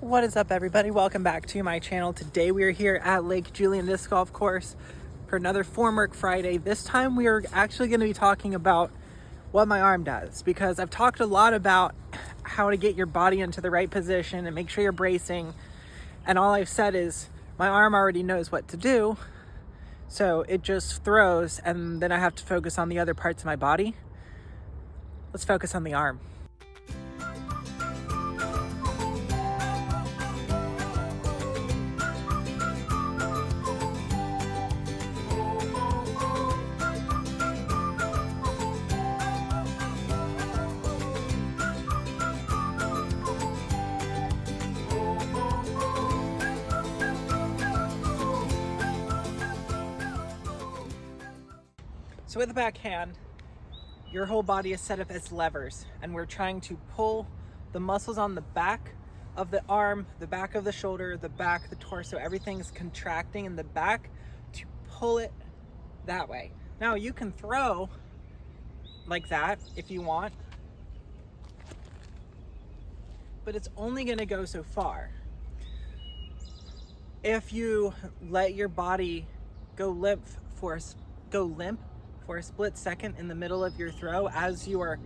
What is up, everybody? Welcome back to my channel. Today we are here at Lake Julian Disc Golf Course for another Formwork Friday. This time we are actually going to be talking about what my arm does, because I've talked a lot about how to get your body into the right position and make sure you're bracing, and all I've said is my arm already knows what to do, so it just throws, and then I have to focus on the other parts of my body. Let's focus on the arm. So with the backhand, your whole body is set up as levers, and we're trying to pull the muscles on the back of the arm, the back of the shoulder, the back, the torso, everything's contracting in the back to pull it that way. Now you can throw like that if you want, but it's only going to go so far. If you let your body go limp for a split second in the middle of your throw, as you are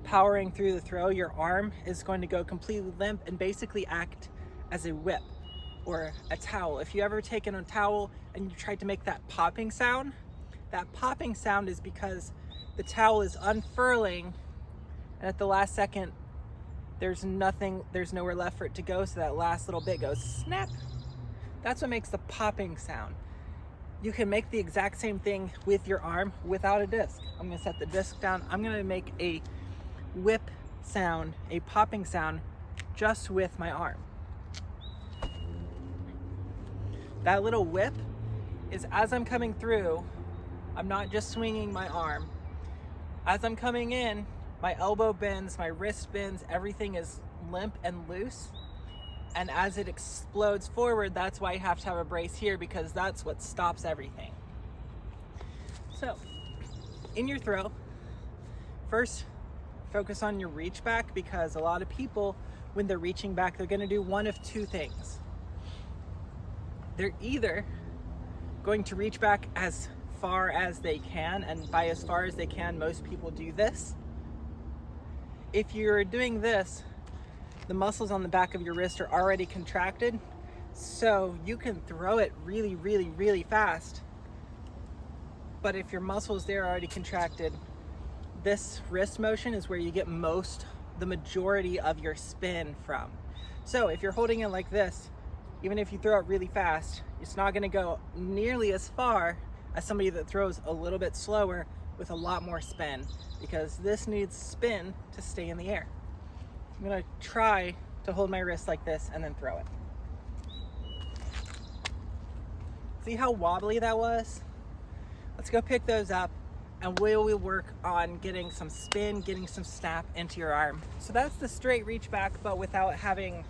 powering through the throw, your arm is going to go completely limp and basically act as a whip or a towel. If you ever taken a towel and you tried to make that popping sound is because the towel is unfurling, and at the last second there's nowhere left for it to go, so that last little bit goes snap. That's what makes the popping sound. You can make the exact same thing with your arm without a disc. I'm gonna set the disc down. I'm gonna make a whip sound, a popping sound, just with my arm. That little whip is as I'm coming through, I'm not just swinging my arm. As I'm coming in, my elbow bends, my wrist bends, everything is limp and loose. And as it explodes forward, that's why you have to have a brace here, because that's what stops everything. So, in your throw, first focus on your reach back, because a lot of people, when they're reaching back, they're gonna do one of two things. They're either going to reach back as far as they can, and by as far as they can, most people do this. If you're doing this, the muscles on the back of your wrist are already contracted, so you can throw it really, really, really fast. But if your muscles there are already contracted, this wrist motion is where you get the majority of your spin from. So if you're holding it like this, even if you throw it really fast, it's not going to go nearly as far as somebody that throws a little bit slower with a lot more spin, because this needs spin to stay in the air. I'm gonna try to hold my wrist like this and then throw it. See how wobbly that was? Let's go pick those up, and we'll work on getting some spin, getting some snap into your arm. So that's the straight reach back, but without having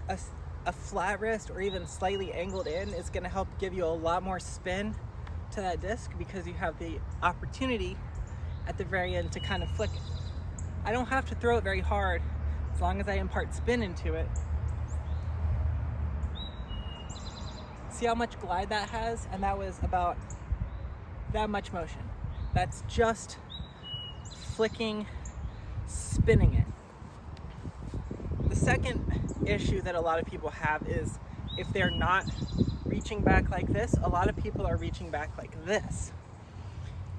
a flat wrist or even slightly angled in. It's gonna help give you a lot more spin to that disc, because you have the opportunity at the very end to kind of flick it. I don't have to throw it very hard as long as I impart spin into it. See how much glide that has? And that was about that much motion. That's just flicking, spinning it. The second issue that a lot of people have is if they're not reaching back like this, a lot of people are reaching back like this.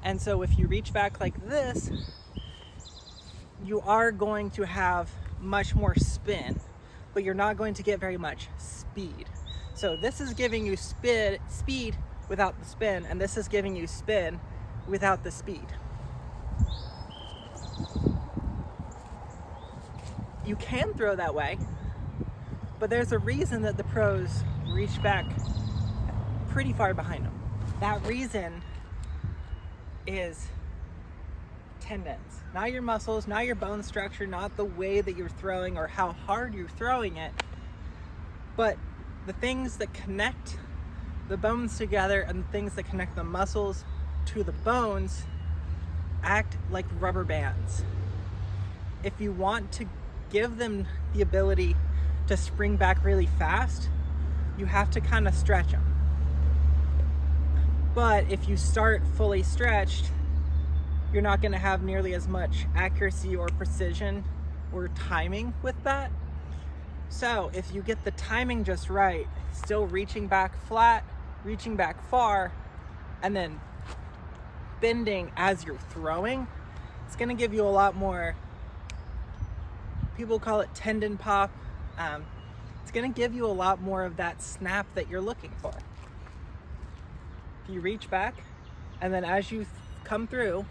And so if you reach back like this, you are going to have much more spin, but you're not going to get very much speed. So this is giving you speed without the spin, and this is giving you spin without the speed. You can throw that way, but there's a reason that the pros reach back pretty far behind them. That reason is tendons, not your muscles, not your bone structure, not the way that you're throwing or how hard you're throwing it, but the things that connect the bones together and the things that connect the muscles to the bones act like rubber bands. If you want to give them the ability to spring back really fast, you have to kind of stretch them. But if you start fully stretched, you're not going to have nearly as much accuracy or precision or timing with that. So if you get the timing just right, still reaching back flat, reaching back far, and then bending as you're throwing, it's going to give you a lot more, people call it tendon pop. It's going to give you a lot more of that snap that you're looking for. If you reach back, and then as you come through,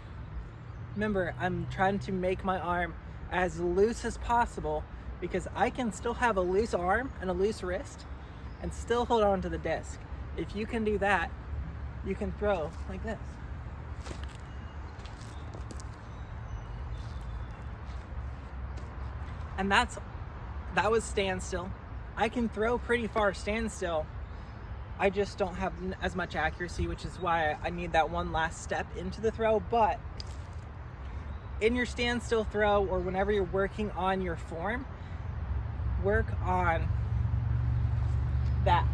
remember, I'm trying to make my arm as loose as possible, because I can still have a loose arm and a loose wrist and still hold on to the disc. If you can do that, you can throw like this. And that was standstill. I can throw pretty far standstill. I just don't have as much accuracy, which is why I need that one last step into the throw. But in your standstill throw, or whenever you're working on your form, work on that.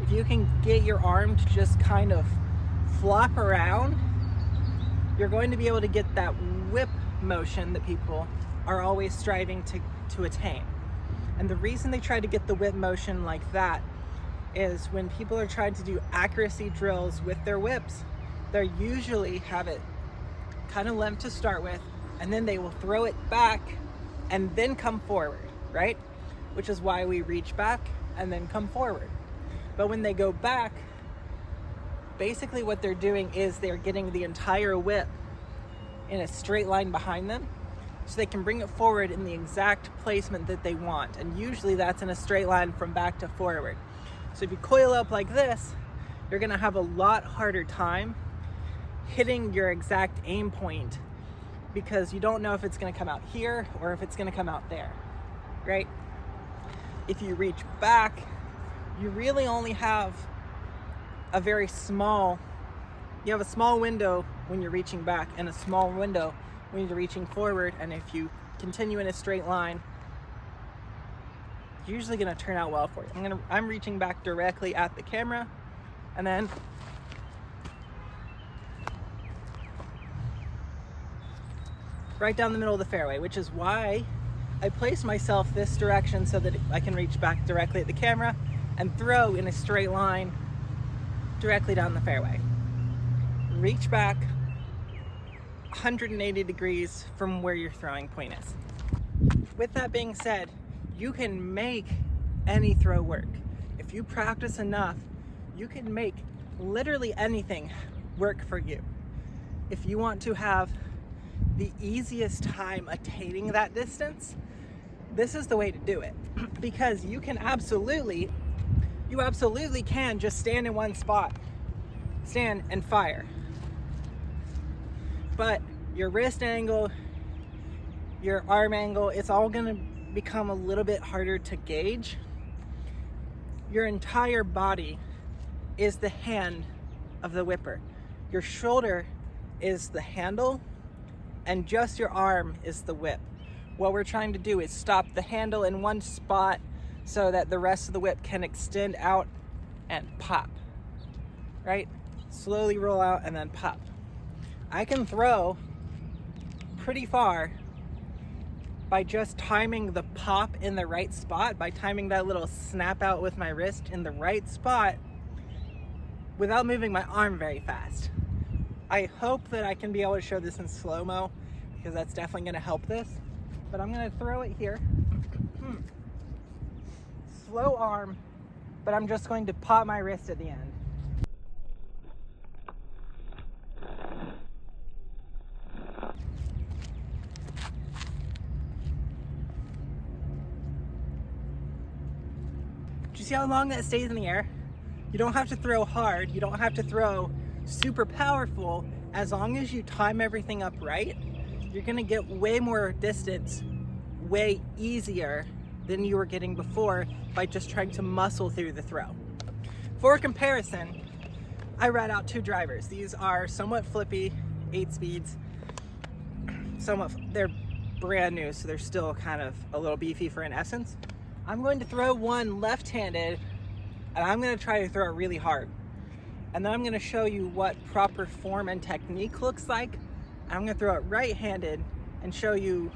If you can get your arm to just kind of flop around, you're going to be able to get that whip motion that people are always striving to attain. And the reason they try to get the whip motion like that is when people are trying to do accuracy drills with their whips, they usually have it kind of limp to start with, and then they will throw it back and then come forward, right? Which is why we reach back and then come forward. But when they go back, basically what they're doing is they're getting the entire whip in a straight line behind them, so they can bring it forward in the exact placement that they want. And usually that's in a straight line from back to forward. So if you coil up like this, you're gonna have a lot harder time hitting your exact aim point, because you don't know if it's gonna come out here or if it's gonna come out there, right? If you reach back, you really only have a very small, you have a small window when you're reaching back and a small window when you're reaching forward. And if you continue in a straight line, it's usually gonna turn out well for you. I'm reaching back directly at the camera, and then right down the middle of the fairway, which is why I place myself this direction, so that I can reach back directly at the camera and throw in a straight line directly down the fairway. Reach back 180 degrees from where your throwing point is. With that being said, you can make any throw work. If you practice enough, you can make literally anything work for you. If you want to have the easiest time attaining that distance, this is the way to do it. Because you absolutely can just stand in one spot, stand and fire. But your wrist angle, your arm angle, it's all gonna become a little bit harder to gauge. Your entire body is the hand of the whipper. Your shoulder is the handle, and just your arm is the whip. What we're trying to do is stop the handle in one spot so that the rest of the whip can extend out and pop, right? Slowly roll out and then pop. I can throw pretty far by just timing the pop in the right spot, by timing that little snap out with my wrist in the right spot without moving my arm very fast. I hope that I can be able to show this in slow-mo, because that's definitely gonna help this. But I'm gonna throw it here. Slow arm, but I'm just going to pop my wrist at the end. Do you see how long that stays in the air? You don't have to throw hard, you don't have to throw super powerful. As long as you time everything up right, you're gonna get way more distance, way easier than you were getting before by just trying to muscle through the throw. For comparison, I ride out two drivers. These are somewhat flippy, 8 speeds. They're brand new, so they're still kind of a little beefy for an essence. I'm going to throw one left-handed, and I'm going to try to throw it really hard. And then I'm going to show you what proper form and technique looks like. I'm going to throw it right-handed and show you,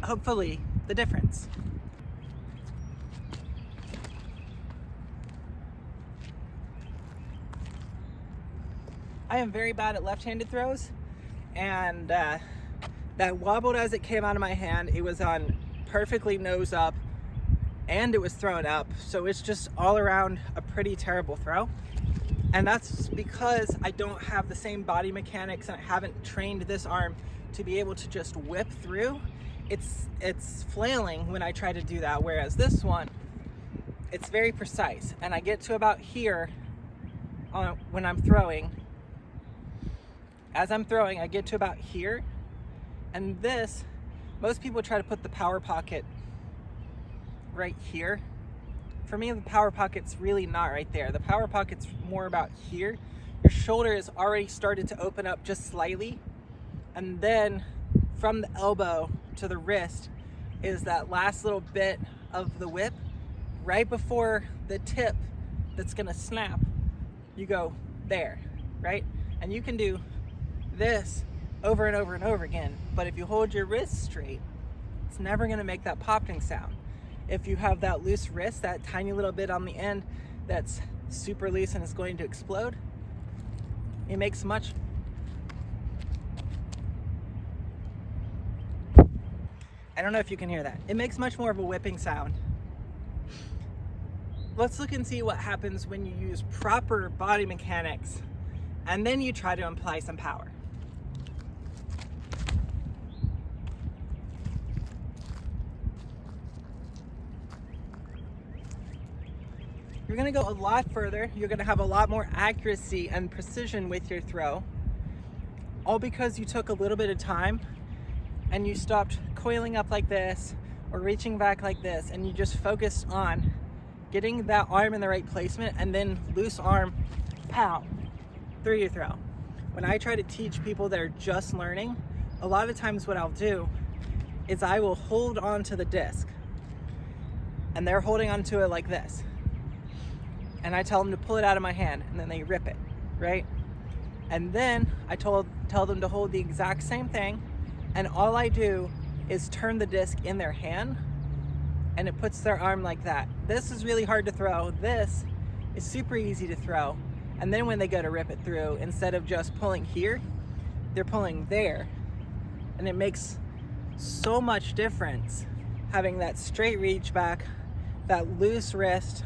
hopefully, the difference. I am very bad at left-handed throws, and that wobbled as it came out of my hand. It was on perfectly nose up, and it was thrown up, so it's just all around a pretty terrible throw. And that's because I don't have the same body mechanics, and I haven't trained this arm to be able to just whip through. It's flailing when I try to do that, whereas this one, it's very precise, and I get to about here when I'm throwing. As I'm throwing, I get to about here, and this, most people try to put the power pocket right here. For me, the power pocket's really not right there. The power pocket's more about here. Your shoulder is already started to open up just slightly, and then from the elbow to the wrist is that last little bit of the whip. Right before the tip that's gonna snap, you go there, right? And you can do this over and over and over again, but if you hold your wrist straight, it's never going to make that popping sound. If you have that loose wrist, that tiny little bit on the end that's super loose and is going to explode, it makes much. I don't know if you can hear that. It makes much more of a whipping sound. Let's look and see what happens when you use proper body mechanics and then you try to apply some power. You're gonna go a lot further. You're gonna have a lot more accuracy and precision with your throw, all because you took a little bit of time and you stopped coiling up like this or reaching back like this, and you just focused on getting that arm in the right placement and then loose arm, pow, through your throw. When I try to teach people that are just learning, a lot of times what I'll do is I will hold on to the disc, and they're holding onto it like this. And I tell them to pull it out of my hand, and then they rip it, right? And then I tell them to hold the exact same thing, and all I do is turn the disc in their hand, and it puts their arm like that. This is really hard to throw. This is super easy to throw. And then when they go to rip it through, instead of just pulling here, they're pulling there. And it makes so much difference having that straight reach back, that loose wrist,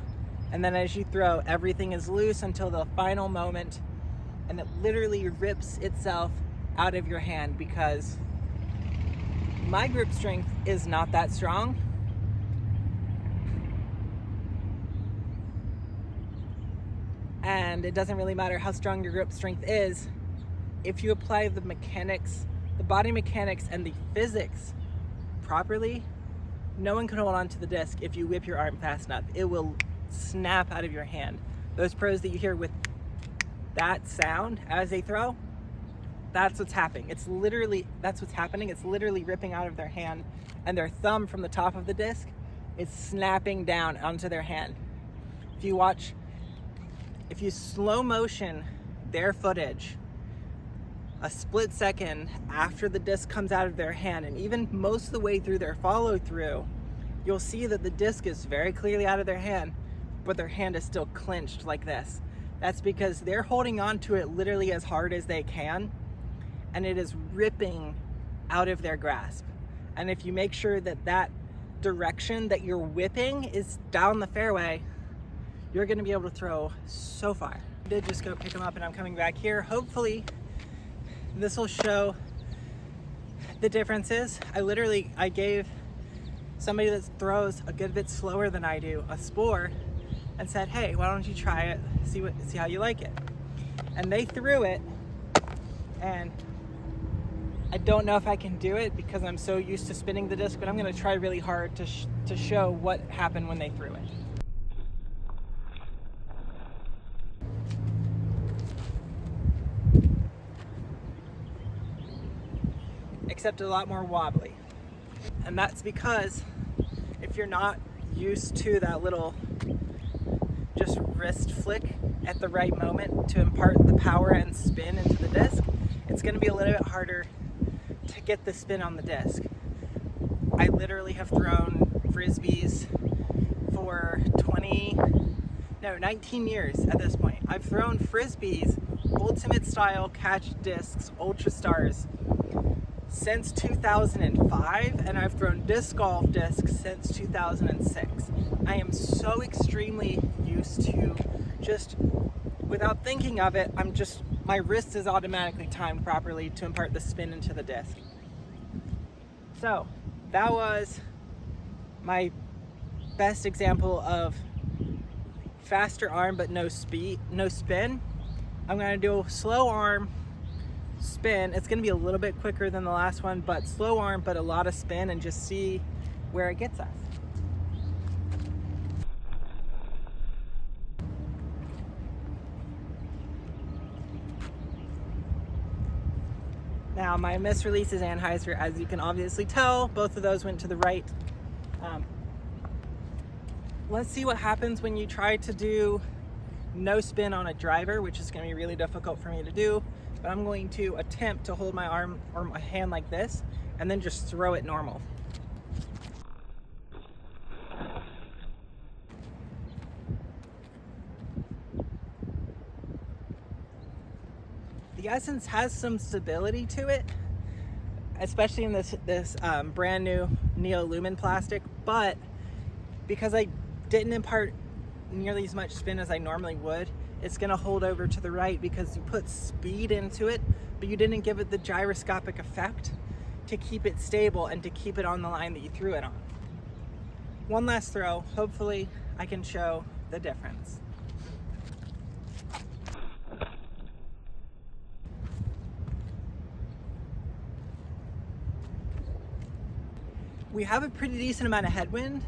and then as you throw, everything is loose until the final moment, and it literally rips itself out of your hand, because my grip strength is not that strong. And it doesn't really matter how strong your grip strength is. If you apply the mechanics, the body mechanics and the physics properly, no one can hold on to the disc if you whip your arm fast enough. It will snap out of your hand. Those pros that you hear with that sound as they throw, that's what's happening. That's what's happening. It's literally ripping out of their hand, and their thumb from the top of the disc is snapping down onto their hand. If you slow motion their footage a split second after the disc comes out of their hand, and even most of the way through their follow through, you'll see that the disc is very clearly out of their hand, but their hand is still clenched like this. That's because they're holding on to it literally as hard as they can, and it is ripping out of their grasp. And if you make sure that that direction that you're whipping is down the fairway, you're gonna be able to throw so far. I did just go pick them up, and I'm coming back here. Hopefully this will show the differences. I gave somebody that throws a good bit slower than I do a spore and said, hey, why don't you try it, see how you like it. And they threw it, and I don't know if I can do it because I'm so used to spinning the disc, but I'm gonna try really hard to show what happened when they threw it. except a lot more wobbly. And that's because if you're not used to that little just wrist flick at the right moment to impart the power and spin into the disc, it's going to be a little bit harder to get the spin on the disc. I literally have thrown frisbees for 19 years at this point. I've thrown frisbees, ultimate style catch discs, Ultra Stars, since 2005, and I've thrown disc golf discs since 2006. I am so extremely used to just, without thinking of it, my wrist is automatically timed properly to impart the spin into the disc. So that was my best example of faster arm but no spin. I'm gonna do a slow arm spin. It's gonna be a little bit quicker than the last one, but slow arm but a lot of spin, and just see where it gets us. Now my miss release is Anheuser, as you can obviously tell. Both of those went to the right. Let's see what happens when you try to do no spin on a driver, which is going to be really difficult for me to do, but I'm going to attempt to hold my arm or my hand like this and then just throw it normal. The Essence has some stability to it, especially in this brand new Neo Lumen plastic, but because I didn't impart nearly as much spin as I normally would, it's gonna hold over to the right because you put speed into it, but you didn't give it the gyroscopic effect to keep it stable and to keep it on the line that you threw it on. One last throw, hopefully I can show the difference. We have a pretty decent amount of headwind,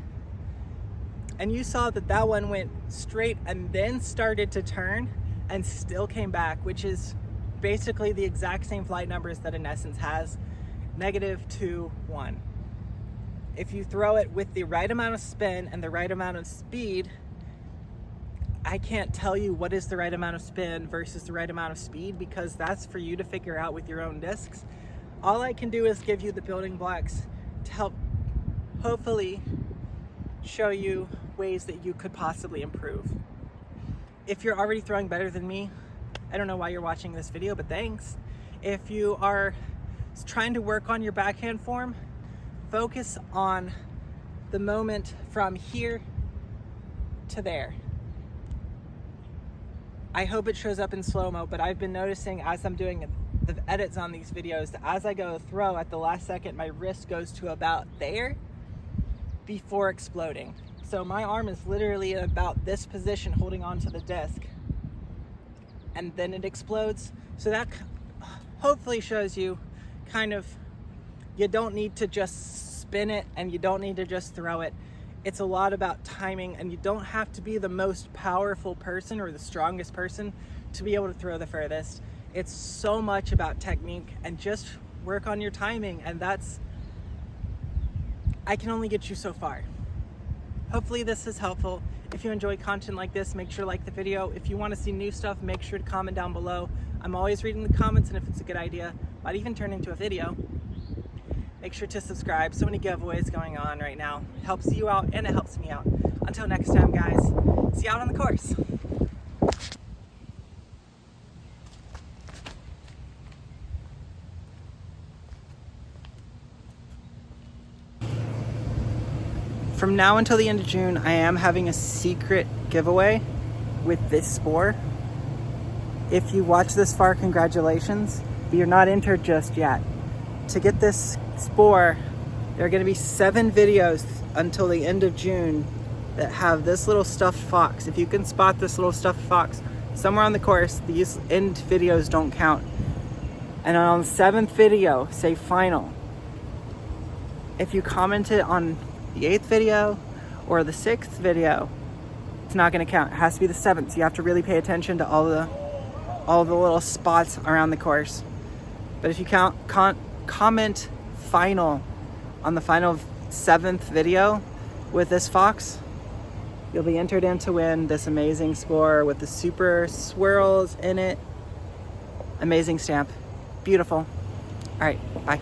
and you saw that that one went straight and then started to turn and still came back, which is basically the exact same flight numbers that an Essence has, -2, 1. If you throw it with the right amount of spin and the right amount of speed, I can't tell you what is the right amount of spin versus the right amount of speed, because that's for you to figure out with your own discs. All I can do is give you the building blocks to help hopefully show you ways that you could possibly improve. If you're already throwing better than me, I don't know why you're watching this video, but thanks. If you are trying to work on your backhand form, focus on the moment from here to there. I hope it shows up in slow-mo, but I've been noticing as I'm doing the edits on these videos that as I go to throw, at the last second, my wrist goes to about there before exploding. So my arm is literally in about this position holding onto the disc, and then it explodes. So that hopefully shows you kind of, you don't need to just spin it and you don't need to just throw it. It's a lot about timing, and you don't have to be the most powerful person or the strongest person to be able to throw the furthest. It's so much about technique, and just work on your timing, and I can only get you so far. Hopefully this is helpful. If you enjoy content like this, make sure to like the video. If you want to see new stuff, make sure to comment down below. I'm always reading the comments, and if it's a good idea, might even turn into a video. Make sure to subscribe. So many giveaways going on right now. It helps you out and it helps me out. Until next time, guys, see you out on the course. From now until the end of June, I am having a secret giveaway with this spore. If you watch this far, congratulations, but you're not entered just yet. To get this spore, there are going to be 7 videos until the end of June that have this little stuffed fox. If you can spot this little stuffed fox somewhere on the course, these end videos don't count. And on the 7th video, say final. If you commented on the 8th video or the 6th video, it's not going to count. It has to be the 7th. So you have to really pay attention to all the little spots around the course. But if you comment final 7th video with this fox, you'll be entered in to win this amazing score with the super swirls in it. Amazing stamp. Beautiful. All right, bye.